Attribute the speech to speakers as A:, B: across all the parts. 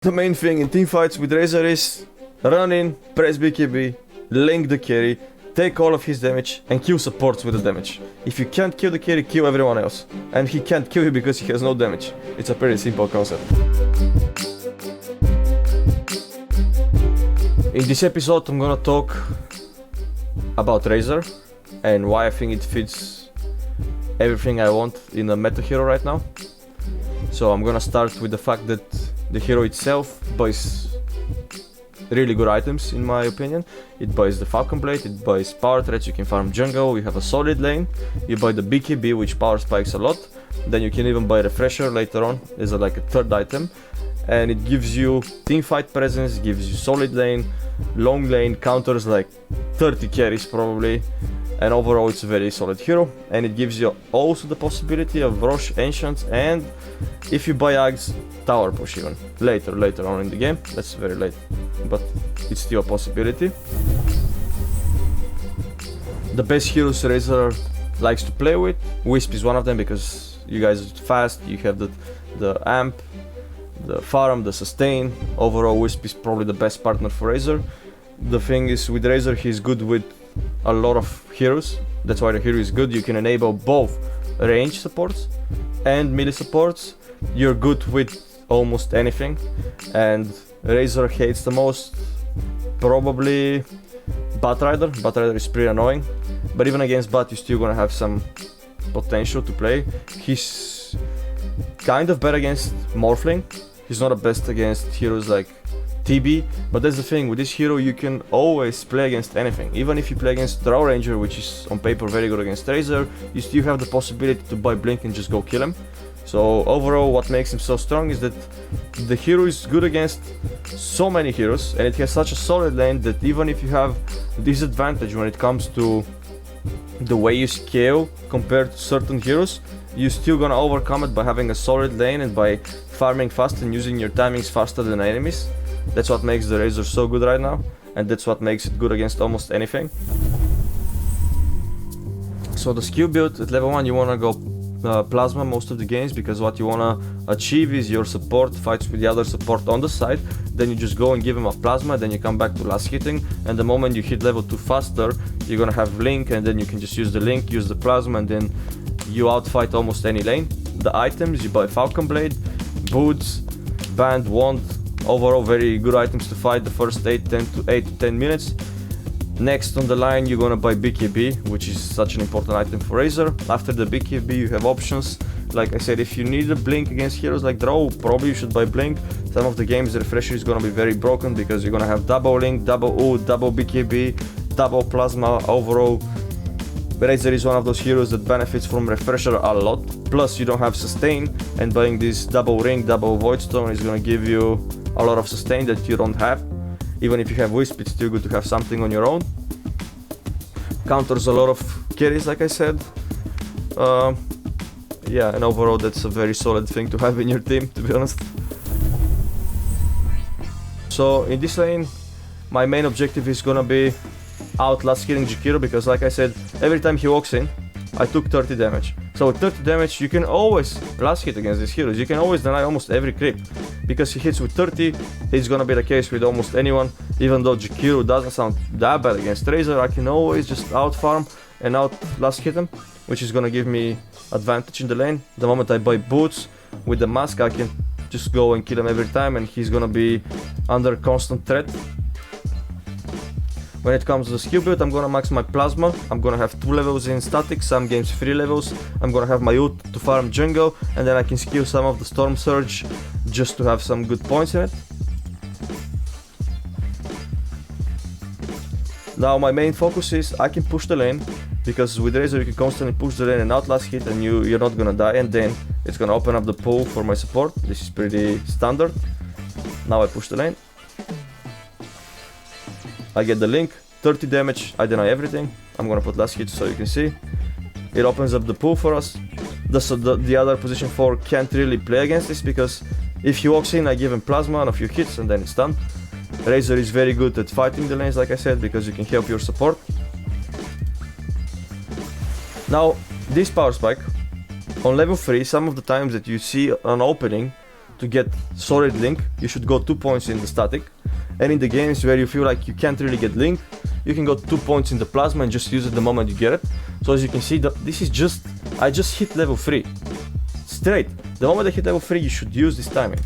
A: The main thing in team fights with Razor is run in, press BKB, link the carry, take all of his damage and kill supports with the damage. If you can't kill the carry, kill everyone else. And he can't kill you because he has no damage. It's a pretty simple concept. In this episode I'm gonna talk about Razor and why I think it fits everything I want in a meta hero right now. So I'm gonna start with the fact that the hero itself buys really good items in my opinion. It buys the Falcon Blade, it buys power threats, you can farm jungle, you have a solid lane, you buy the BKB which power spikes a lot, then you can even buy Refresher later on as like a third item, and it gives you team fight presence, gives you solid lane, long lane, counters like 30 carries probably, and overall it's a very solid hero. And it gives you also the possibility of Rosh, Ancients, and if you buy Ags, tower push even later on in the game. That's very late, but it's still a possibility. The best heroes Razor likes to play with, Wisp is one of them because you guys are fast, you have the amp, the farm, the sustain. Overall Wisp is probably the best partner for Razor. The thing is with Razor, he's good with a lot of heroes. That's why the hero is good. You can enable both range supports and melee supports. You're good with almost anything, and Razor hates the most probably Batrider. Batrider is pretty annoying, but even against Bat you're still gonna have some potential to play. He's kind of better against Morphling. He's not the best against heroes like TB, but that's the thing, with this hero you can always play against anything. Even if you play against Drow Ranger, which is on paper very good against Razor, you still have the possibility to buy Blink and just go kill him. So overall what makes him so strong is that the hero is good against so many heroes, and it has such a solid lane that even if you have disadvantage when it comes to the way you scale compared to certain heroes, you're still gonna overcome it by having a solid lane and by farming fast and using your timings faster than enemies. That's what makes the Razor so good right now, and that's what makes it good against almost anything. So the skill build at level 1, you wanna go Plasma most of the games, because what you wanna achieve is your support fights with the other support on the side, then you just go and give him a Plasma, then you come back to last hitting, and the moment you hit level 2 faster, you're gonna have Link, and then you can just use the Link, use the Plasma, and then you outfight almost any lane. The items, you buy Falcon Blade, Boots, Band, Wand. Overall very good items to fight the first 8 to 10 minutes. Next on the line you're gonna buy BKB, which is such an important item for Razor. After the BKB you have options. Like I said, if you need a Blink against heroes like Drow, probably you should buy Blink. Some of the games the Refresher is gonna be very broken because you're gonna have double Link, double ult, double BKB, double Plasma. Overall Razor is one of those heroes that benefits from Refresher a lot. Plus you don't have sustain, and buying this double ring, double Voidstone is gonna give you a lot of sustain that you don't have. Even if you have Wisp, it's still good to have something on your own. Counters a lot of carries, like I said. Yeah, and overall that's a very solid thing to have in your team, to be honest. So in this lane, my main objective is gonna be outlast killing Jakiro, because like I said, every time he walks in, I took 30 damage. So with 30 damage, you can always last hit against these heroes. You can always deny almost every creep, because he hits with 30. It's gonna be the case with almost anyone. Even though Jakiro doesn't sound that bad against Razor, I can always just out farm and out last hit him, which is gonna give me advantage in the lane. The moment I buy Boots with the mask, I can just go and kill him every time, and he's gonna be under constant threat. When it comes to the skill build, I'm gonna max my Plasma. I'm gonna have 2 levels in static, some games 3 levels. I'm gonna have my ult to farm jungle, and then I can skill some of the Storm Surge just to have some good points in it. Now my main focus is I can push the lane, because with Razor you can constantly push the lane and outlast hit, and you're not gonna die, and then it's gonna open up the pool for my support. This is pretty standard. Now I push the lane. I get the Link, 30 damage, I deny everything. I'm gonna put last hit so you can see. It opens up the pool for us. The other position 4 can't really play against this, because if he walks in I give him Plasma and a few hits and then it's done. Razor is very good at fighting the lanes, like I said, because you can help your support. Now this power spike, on level 3, some of the times that you see an opening to get solid link, you should go 2 points in the static. And in the games where you feel like you can't really get link, you can go 2 points in the plasma and just use it the moment you get it. So as you can see, this is just, I just hit level 3. Straight. The moment I hit level 3, you should use this timing.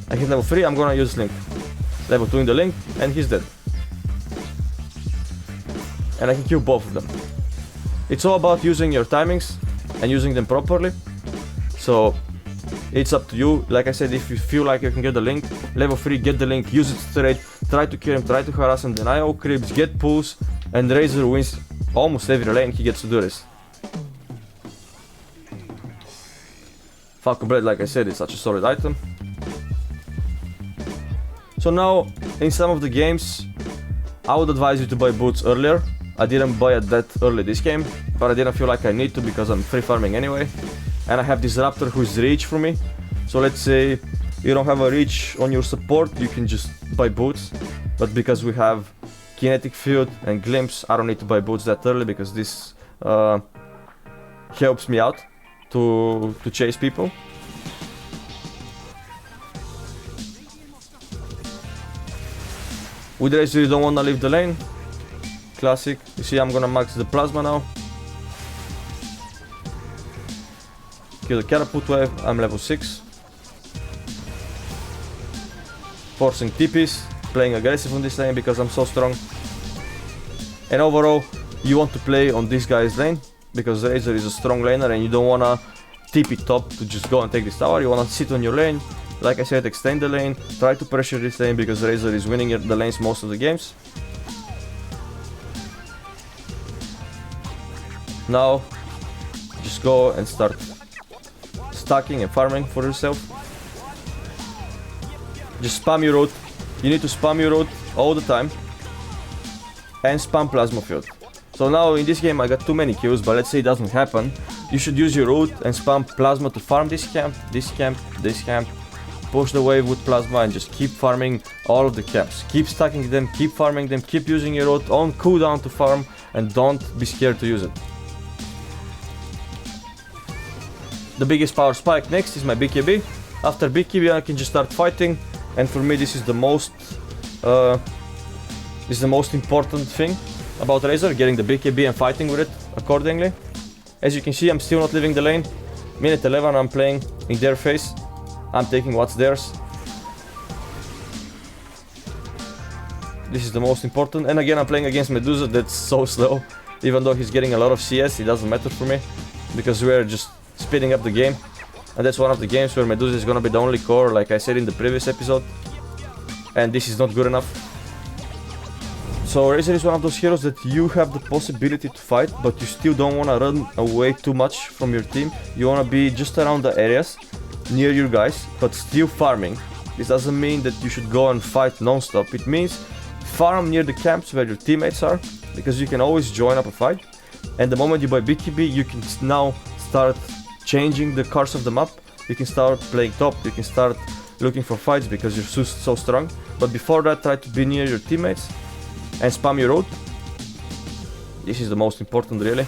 A: I hit level 3, I'm gonna use link. Level 2 in the link, and he's dead. And I can kill both of them. It's all about using your timings and using them properly. So it's up to you. Like I said, if you feel like you can get the link, level 3, get the link, use it straight, try to kill him, try to harass him, then IO creeps, get pulls, and Razor wins almost every lane he gets to do this. Falcon Blade, like I said, is such a solid item. So now, in some of the games, I would advise you to buy boots earlier. I didn't buy it that early this game, but I didn't feel like I need to because I'm free farming anyway. And I have this Raptor who's reach for me. So let's say you don't have a reach on your support, you can just buy boots. But because we have kinetic field and glimpse, I don't need to buy boots that early because this helps me out to chase people. With Razor, you don't want to leave the lane. Classic. You see, I'm gonna max the plasma now. Kill the catapult wave. I'm level 6. Forcing TPs. Playing aggressive on this lane because I'm so strong. And overall, you want to play on this guy's lane because Razor is a strong laner and you don't wanna TP top to just go and take this tower. You wanna sit on your lane. Like I said, extend the lane, try to pressure this lane because Razor is winning the lanes most of the games. Now, just go and start stacking and farming for yourself. Just spam your root. You need to spam your root all the time. And spam plasma field. So now in this game I got too many kills, but let's say it doesn't happen. You should use your root and spam plasma to farm this camp, this camp, this camp. Push the wave with plasma and just keep farming all of the camps. Keep stacking them, keep farming them, keep using your root on cooldown to farm and don't be scared to use it. The biggest power spike next is my BKB. After BKB I can just start fighting, and for me this is the most important thing about Razor, getting the BKB and fighting with it accordingly. As you can see, I'm still not leaving the lane. Minute 11 I'm playing in their face. I'm taking what's theirs. This is the most important. And again, I'm playing against Medusa that's so slow. Even though he's getting a lot of CS, it doesn't matter for me. Because we're just speeding up the game. And that's one of the games where Medusa is gonna be the only core, like I said in the previous episode. And this is not good enough. So Razor is one of those heroes that you have the possibility to fight, but you still don't wanna run away too much from your team. You wanna be just around the areas, near your guys, but still farming. This doesn't mean that you should go and fight non-stop. It means farm near the camps where your teammates are, because you can always join up a fight. And the moment you buy BKB, you can now start changing the course of the map. You can start playing top, you can start looking for fights because you're so strong. But before that, try to be near your teammates and spam your road. This is the most important, really.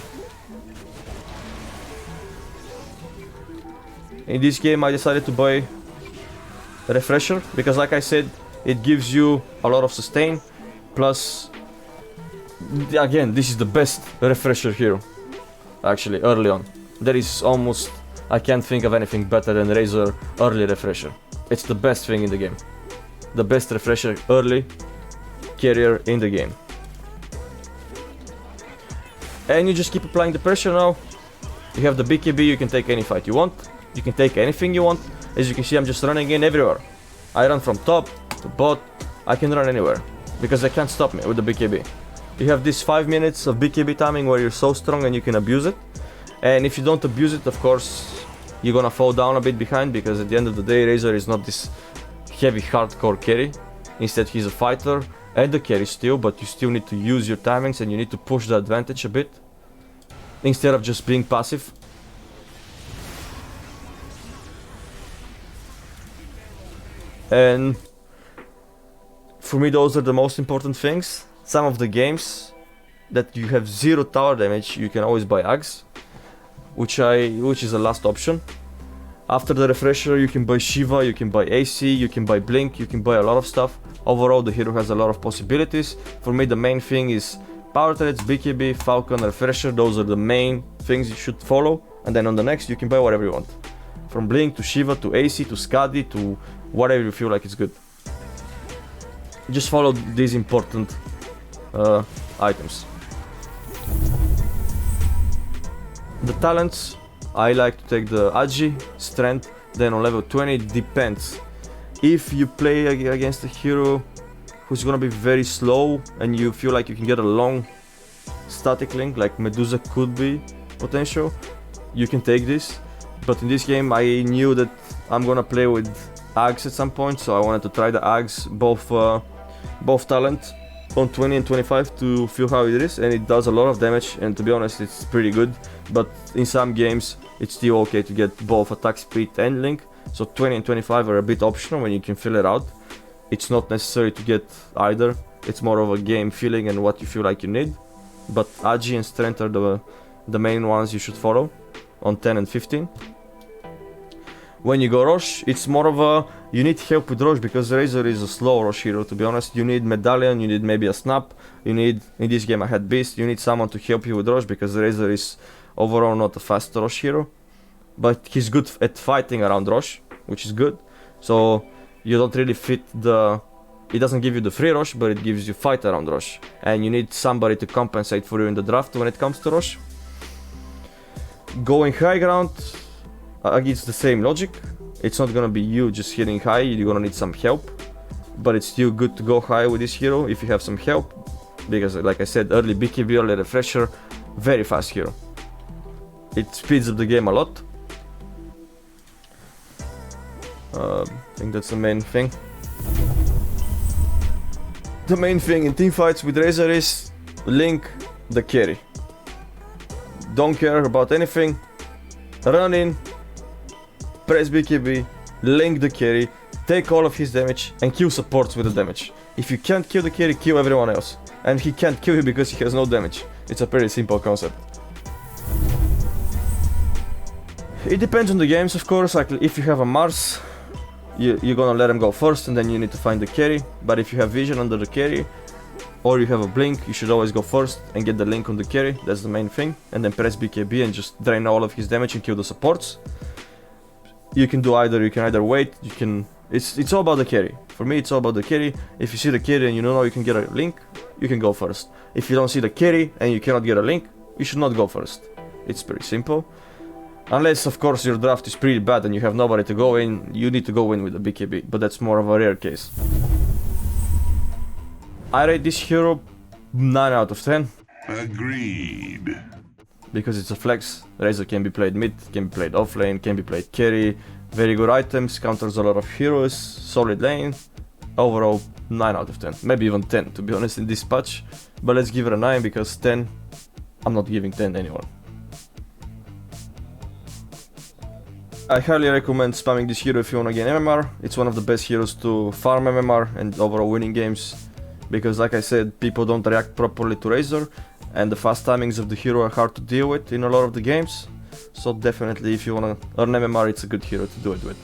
A: In this game I decided to buy a refresher because, like I said, it gives you a lot of sustain. Plus, again, this is the best refresher hero, actually, early on. There is almost, I can't think of anything better than Razor early refresher. It's the best thing in the game. The best refresher early carrier in the game. And you just keep applying the pressure now. You have the BKB, you can take any fight you want. You can take anything you want. As you can see, I'm just running in everywhere. I run from top to bot. I can run anywhere because they can't stop me with the BKB. You have this 5 minutes of BKB timing where you're so strong and you can abuse it. And if you don't abuse it, of course, you're gonna fall down a bit behind because at the end of the day, Razor is not this heavy hardcore carry. Instead, he's a fighter and a carry still, but you still need to use your timings and you need to push the advantage a bit instead of just being passive. And for me, those are the most important things. Some of the games that you have 0 tower damage, you can always buy Ags, which is the last option. After the refresher, you can buy Shiva, you can buy AC, you can buy Blink, you can buy a lot of stuff. Overall, the hero has a lot of possibilities. For me, the main thing is Power Threads, BKB, Falcon, Refresher. Those are the main things you should follow. And then on the next, you can buy whatever you want. From Blink to Shiva to AC to Skadi to whatever you feel like it's good. Just follow these important items. The talents, I like to take the Agi, Strength, then on level 20, it depends. If you play against a hero who's gonna be very slow and you feel like you can get a long static link, like Medusa could be potential, you can take this. But in this game I knew that I'm gonna play with Ags at some point, so I wanted to try the Ags, both talent on 20 and 25 to feel how it is, and it does a lot of damage, and to be honest it's pretty good. But in some games it's still okay to get both attack speed and link, so 20 and 25 are a bit optional when you can fill it out. It's not necessary to get either, it's more of a game feeling and what you feel like you need. But Agi and Strength are the main ones you should follow on 10 and 15. When you go Rosh, it's more of a, you need help with Rosh because Razor is a slow Rosh hero, to be honest. You need Medallion, you need maybe a Snap, you need, in this game I had Beast, you need someone to help you with Rosh because Razor is overall not a fast Rosh hero. But he's good at fighting around Rosh, which is good. So you don't really fit the, it doesn't give you the free Rosh, but it gives you fight around Rosh. And you need somebody to compensate for you in the draft when it comes to Rosh. Going high ground, it's the same logic. It's not gonna be you just hitting high, you're gonna need some help. But it's still good to go high with this hero if you have some help. Because like I said, early BKB, early refresher, very fast hero. It speeds up the game a lot. I think that's the main thing. The main thing in teamfights with Razor is link the carry. Don't care about anything. Run in, press BKB, link the carry, take all of his damage and kill supports with the damage. If you can't kill the carry, kill everyone else. And he can't kill you because he has no damage. It's a pretty simple concept. It depends on the games, of course. Like if you have a Mars, you're gonna let him go first and then you need to find the carry. But if you have vision under the carry or you have a blink, you should always go first and get the link on the carry. That's the main thing. And then press BKB and just drain all of his damage and kill the supports. You can do either, you can either wait, you can, it's all about the carry. For me it's all about the carry. If you see the carry and you don't know you can get a link, you can go first. If you don't see the carry and you cannot get a link, you should not go first. It's pretty simple. Unless of course your draft is pretty bad and you have nobody to go in, you need to go in with the BKB, but that's more of a rare case. I rate this hero 9 out of 10.
B: Agreed.
A: Because it's a flex. Razor can be played mid, can be played offlane, can be played carry. Very good items, counters a lot of heroes, solid lane. Overall 9 out of 10, maybe even 10 to be honest in this patch. But let's give it a 9 because 10, I'm not giving 10 anyone. I highly recommend spamming this hero if you want to gain MMR. It's one of the best heroes to farm MMR and overall winning games. Because like I said, people don't react properly to Razor. And the fast timings of the hero are hard to deal with in a lot of the games. So definitely if you want to earn MMR, it's a good hero to do it with.